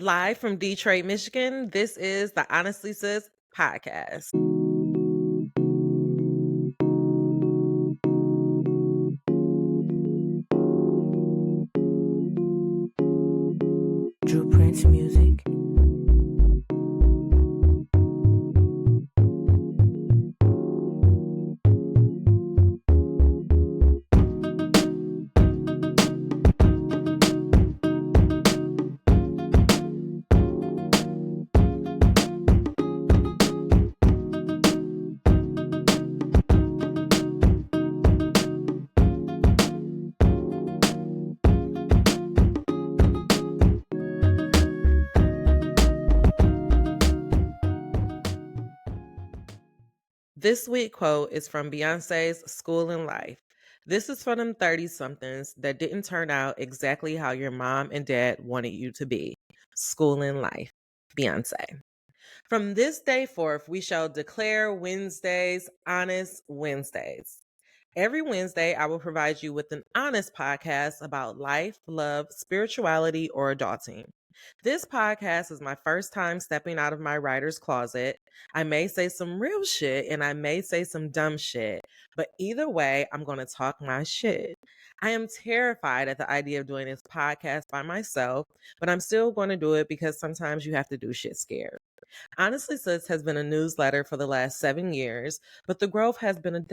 Live from Detroit, Michigan, this is the Honestly Sis podcast. Drew Prince Music. This week quote is from Beyonce's School in Life. This is for them 30 somethings that didn't turn out exactly how your mom and dad wanted you to be. School in Life. Beyonce. From this day forth, we shall declare Wednesdays honest Wednesdays. Every Wednesday, I will provide you with an honest podcast about life, love, spirituality, or adulting. This podcast is my first time stepping out of my writer's closet. I may say some real shit and I may say some dumb shit, but either way, I'm going to talk my shit. I am terrified at the idea of doing this podcast by myself, but I'm still going to do it because sometimes you have to do shit scared. Honestly Sis has been a newsletter for the last 7 years, but the growth has been at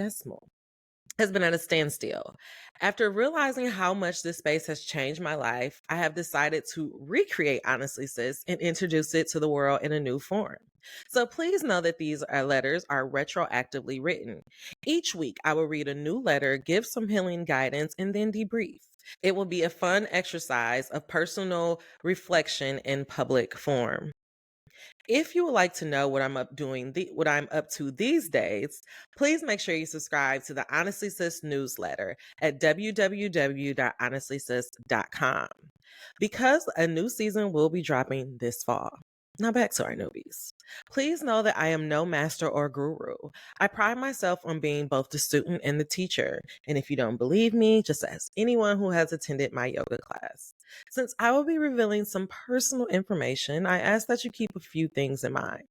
a standstill. After realizing how much this space has changed my life, I have decided to recreate Honestly Sis and introduce it to the world in a new form. So please know that these letters are retroactively written. Each week, I will read a new letter, give some healing guidance, and then debrief. It will be a fun exercise of personal reflection in public form. If you would like to know what what I'm up to these days, please make sure you subscribe to the Honestly Sis newsletter at www.honestlysis.com because a new season will be dropping this fall. Now back to our newbies. Please know that I am no master or guru. I pride myself on being both the student and the teacher. And if you don't believe me, just ask anyone who has attended my yoga class. Since I will be revealing some personal information, I ask that you keep a few things in mind.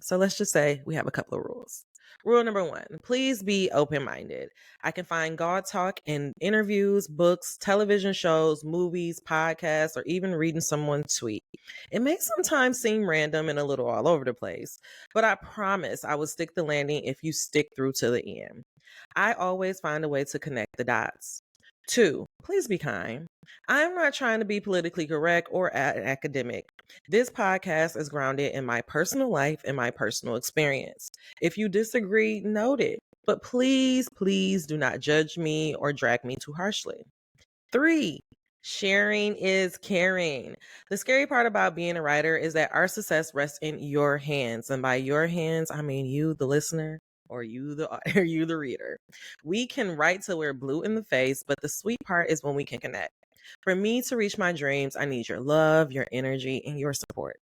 So let's just say we have a couple of rules. Rule number one, please be open minded. I can find God talk in interviews, books, television shows, movies, podcasts, or even reading someone's tweet. It may sometimes seem random and a little all over the place, but I promise I will stick the landing if you stick through to the end. I always find a way to connect the dots. Two, please be kind. I'm not trying to be politically correct or academic. This podcast is grounded in my personal life and my personal experience. If you disagree, note it. But please, please do not judge me or drag me too harshly. Three, sharing is caring. The scary part about being a writer is that our success rests in your hands. And by your hands, I mean you, the listener, or you, the or you, the reader. We can write till we're blue in the face, but the sweet part is when we can connect. For me to reach my dreams, I need your love, your energy, and your support.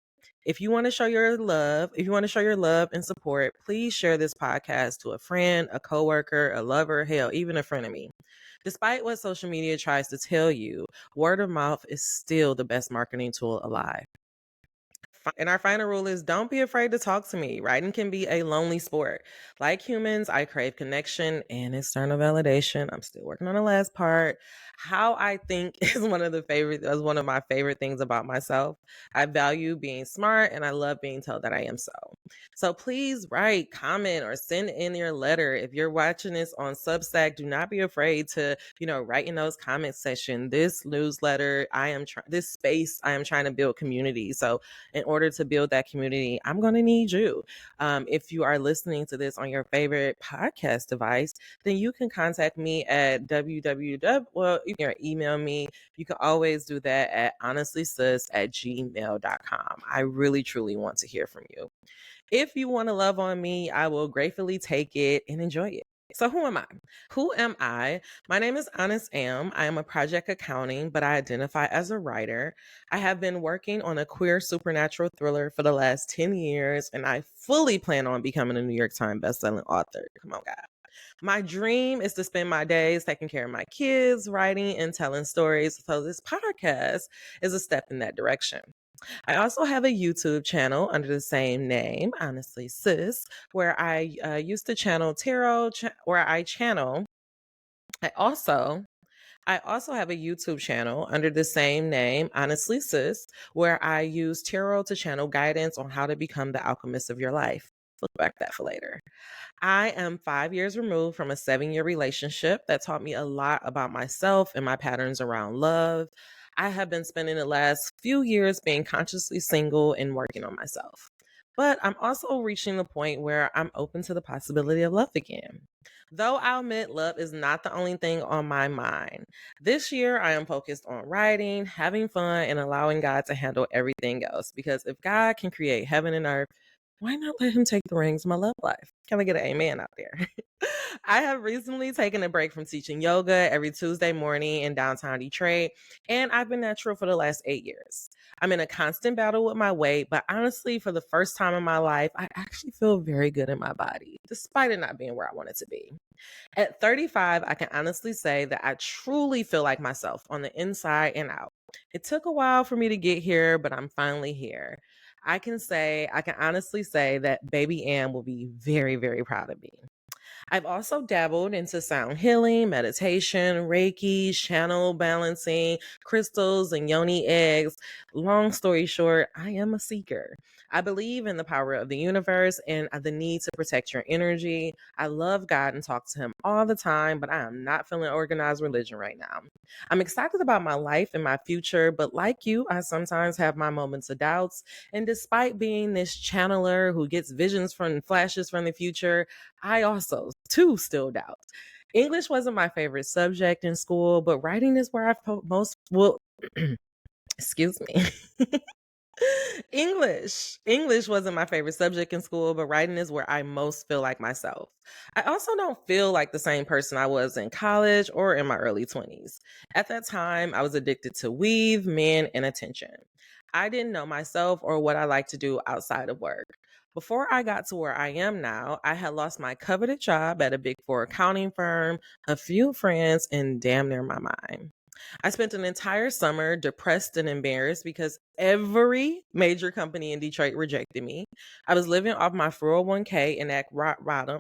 If you want to show your love and support, please share this podcast to a friend, a coworker, a lover, hell, even a frenemy. Despite what social media tries to tell you, word of mouth is still the best marketing tool alive. And our final rule is don't be afraid to talk to me. Writing can be a lonely sport. Like humans, I crave connection and external validation. I'm still working on the last part. How I think is one of my favorite things about myself. I value being smart and I love being told that I am so. So please write, comment, or send in your letter. If you're watching this on Substack, do not be afraid to, write in those comment section. This newsletter, this space, I am trying to build community. So in order to build that community, I'm going to need you. If you are listening to this on your favorite podcast device, then you can contact me at well, you can email me. You can always do that at honestlysis@gmail.com. I really, truly want to hear from you. If you want to love on me, I will gratefully take it and enjoy it. So who am I? Who am I? My name is Honest Am. I am a project accounting, but I identify as a writer. I have been working on a queer supernatural thriller for the last 10 years, and I fully plan on becoming a New York Times bestselling author. Come on, God. My dream is to spend my days taking care of my kids, writing, and telling stories. So this podcast is a step in that direction. I also have a YouTube channel under the same name, Honestly Sis, where I used to channel tarot, where I channel. I also I also have a YouTube channel under the same name, Honestly Sis, where I use tarot to channel guidance on how to become the alchemist of your life. Look back that for later. I am 5 years removed from a 7 year relationship that taught me a lot about myself and my patterns around love. I have been spending the last few years being consciously single and working on myself. But I'm also reaching the point where I'm open to the possibility of love again. Though I'll admit love is not the only thing on my mind. This year, I am focused on writing, having fun, and allowing God to handle everything else. Because if God can create heaven and earth, why not let him take the reins of my love life? Can I get an amen out there? I have recently taken a break from teaching yoga every Tuesday morning in downtown Detroit, and I've been natural for the last 8 years. I'm in a constant battle with my weight, but honestly, for the first time in my life, I actually feel very good in my body, despite it not being where I want it to be. At 35, I can honestly say that I truly feel like myself on the inside and out. It took a while for me to get here, but I'm finally here. I can honestly say that baby Ann will be very, very proud of me. I've also dabbled into sound healing, meditation, Reiki, channel balancing, crystals, and yoni eggs. Long story short, I am a seeker. I believe in the power of the universe and the need to protect your energy. I love God and talk to Him all the time, but I am not feeling organized religion right now. I'm excited about my life and my future, but like you, I sometimes have my moments of doubts. And despite being this channeler who gets visions from flashes from the future, I also too still doubt. English wasn't my favorite subject in school, but writing is where I felt most well, excuse me. English wasn't my favorite subject in school, but writing is where I most feel like myself. I also don't feel like the same person I was in college or in my early 20s. At that time, I was addicted to weave, men, and attention. I didn't know myself or what I like to do outside of work. Before I got to where I am now, I had lost my coveted job at a big four accounting firm, a few friends, and damn near my mind. I spent an entire summer depressed and embarrassed because every major company in Detroit rejected me. I was living off my 401k in that rock bottom,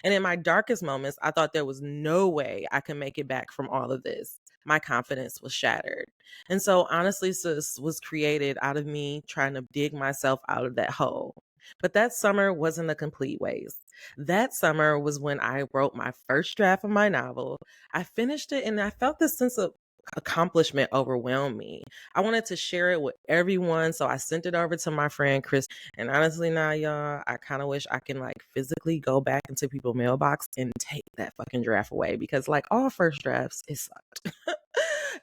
and in my darkest moments, I thought there was no way I could make it back from all of this. My confidence was shattered. And so honestly, sis was created out of me trying to dig myself out of that hole. But that summer wasn't a complete waste. That summer was when I wrote my first draft of my novel. I finished it and I felt this sense of accomplishment overwhelm me. I wanted to share it with everyone, so I sent it over to my friend Chris. And honestly, now y'all, I kind of wish I can like physically go back into people's mailbox and take that fucking draft away because, like all first drafts, it sucked.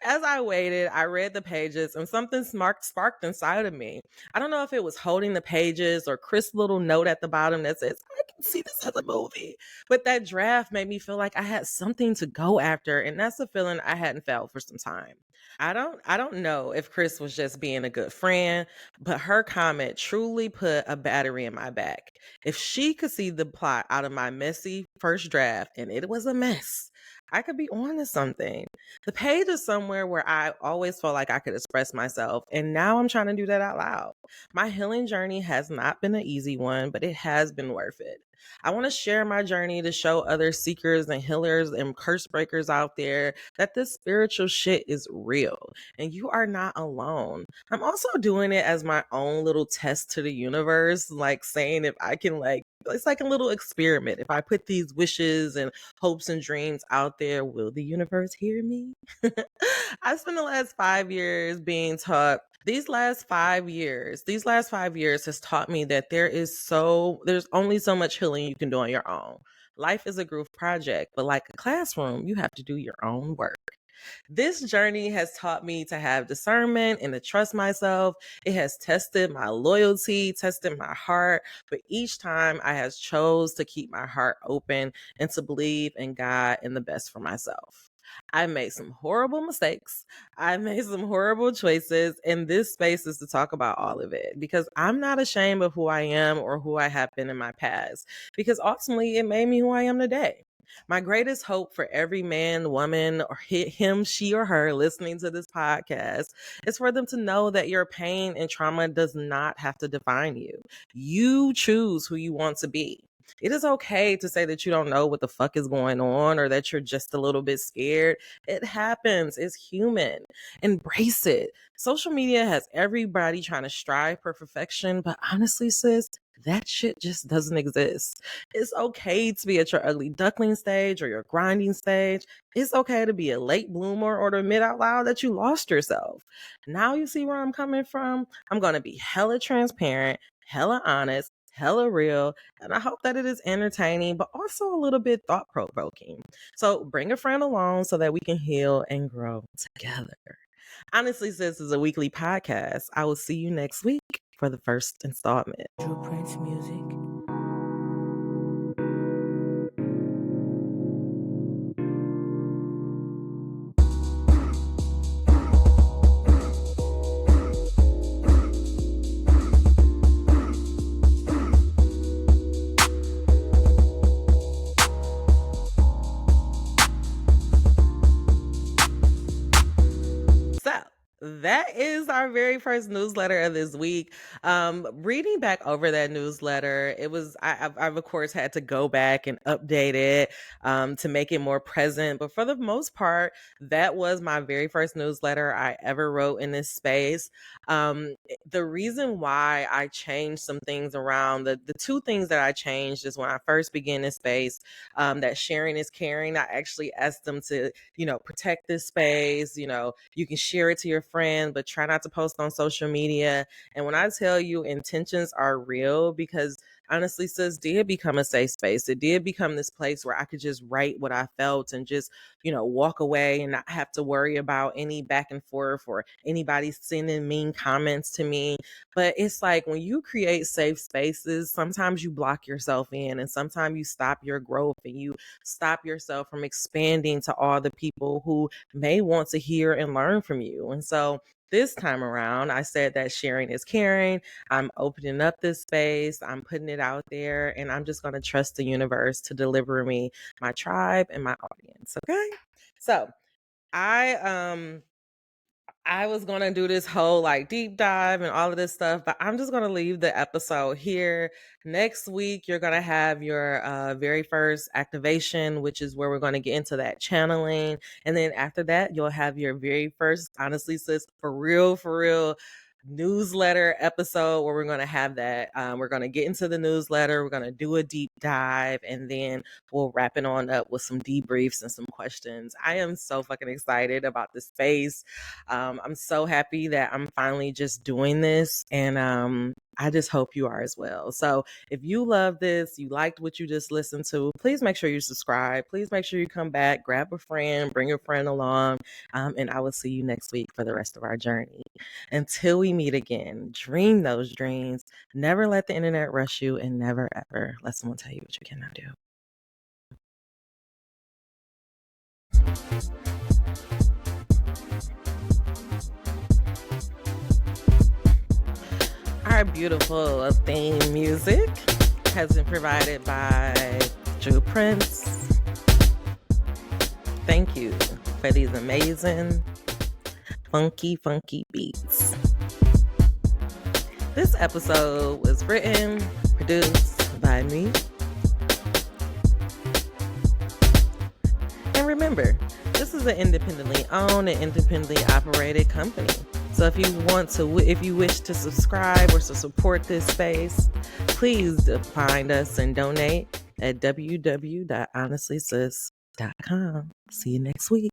As I waited, I read the pages and something sparked inside of me. I don't know if it was holding the pages or Chris' little note at the bottom that says, I can see this as a movie. But that draft made me feel like I had something to go after. And that's a feeling I hadn't felt for some time. I don't know if Chris was just being a good friend, but her comment truly put a battery in my back. If she could see the plot out of my messy first draft, and it was a mess, I could be on to something. The page is somewhere where I always felt like I could express myself, and now I'm trying to do that out loud. My healing journey has not been an easy one, but it has been worth it. I want to share my journey to show other seekers and healers and curse breakers out there that this spiritual shit is real and you are not alone. I'm also doing it as my own little test to the universe, like saying if I can, like, it's like a little experiment. If I put these wishes and hopes and dreams out there, will the universe hear me? I spent the last 5 years being taught these last 5 years has taught me that there's only so much healing you can do on your own. Life is a group project, but like a classroom, you have to do your own work. This journey has taught me to have discernment and to trust myself. It has tested my loyalty, tested my heart, but each time I has chose to keep my heart open and to believe in God and the best for myself. I made some horrible mistakes. I made some horrible choices, and this space is to talk about all of it because I'm not ashamed of who I am or who I have been in my past because ultimately it made me who I am today. My greatest hope for every man, woman, or him, she, or her listening to this podcast is for them to know that your pain and trauma does not have to define you. You choose who you want to be. It is okay to say that you don't know what the fuck is going on or that you're just a little bit scared. It happens. It's human. Embrace it. Social media has everybody trying to strive for perfection, but honestly, sis, that shit just doesn't exist. It's okay to be at your ugly duckling stage or your grinding stage. It's okay to be a late bloomer or to admit out loud that you lost yourself. Now you see where I'm coming from? I'm going to be hella transparent, hella honest, hella real, and I hope that it is entertaining, but also a little bit thought provoking. So bring a friend along so that we can heal and grow together. Honestly, Sis is a weekly podcast. I will see you next week for the first installment. Drew Prince Music. So that is our very first newsletter of this week. Reading back over that newsletter, it was I've of course had to go back and update it to make it more present. But for the most part, that was my very first newsletter I ever wrote in this space. The reason why I changed some things around, the two things that I changed is when I first began this space, that sharing is caring. I actually asked them to, protect this space. You can share it to your friend, but try not to post on social media. And when I tell you intentions are real, because honestly, Sis did become a safe space. It did become this place where I could just write what I felt and just, walk away and not have to worry about any back and forth or anybody sending mean comments to me. But it's like when you create safe spaces, sometimes you block yourself in and sometimes you stop your growth and you stop yourself from expanding to all the people who may want to hear and learn from you. And so this time around, I said that sharing is caring. I'm opening up this space, I'm putting it out there, and I'm just going to trust the universe to deliver me my tribe and my audience. Okay. So I was going to do this whole like deep dive and all of this stuff, but I'm just going to leave the episode here. Next week, you're going to have your very first activation, which is where we're going to get into that channeling. And then after that, you'll have your very first, honestly, sis, for real, newsletter episode where we're going to have that. We're going to get into the newsletter. We're going to do a deep dive and then we'll wrap it on up with some debriefs and some questions. I am so fucking excited about this space. I'm so happy that I'm finally just doing this and I just hope you are as well. So if you love this, you liked what you just listened to, please make sure you subscribe. Please make sure you come back, grab a friend, bring a friend along, and I will see you next week for the rest of our journey. Until we meet again, dream those dreams. Never let the internet rush you and never ever let someone tell you what you cannot do. Our beautiful theme music has been provided by Drew Prince. Thank you for these amazing, funky beats. This episode was written, produced by me. And remember, this is an independently owned and independently operated company. So if you wish to subscribe or to support this space, please find us and donate at www.honestlysis.com. See you next week.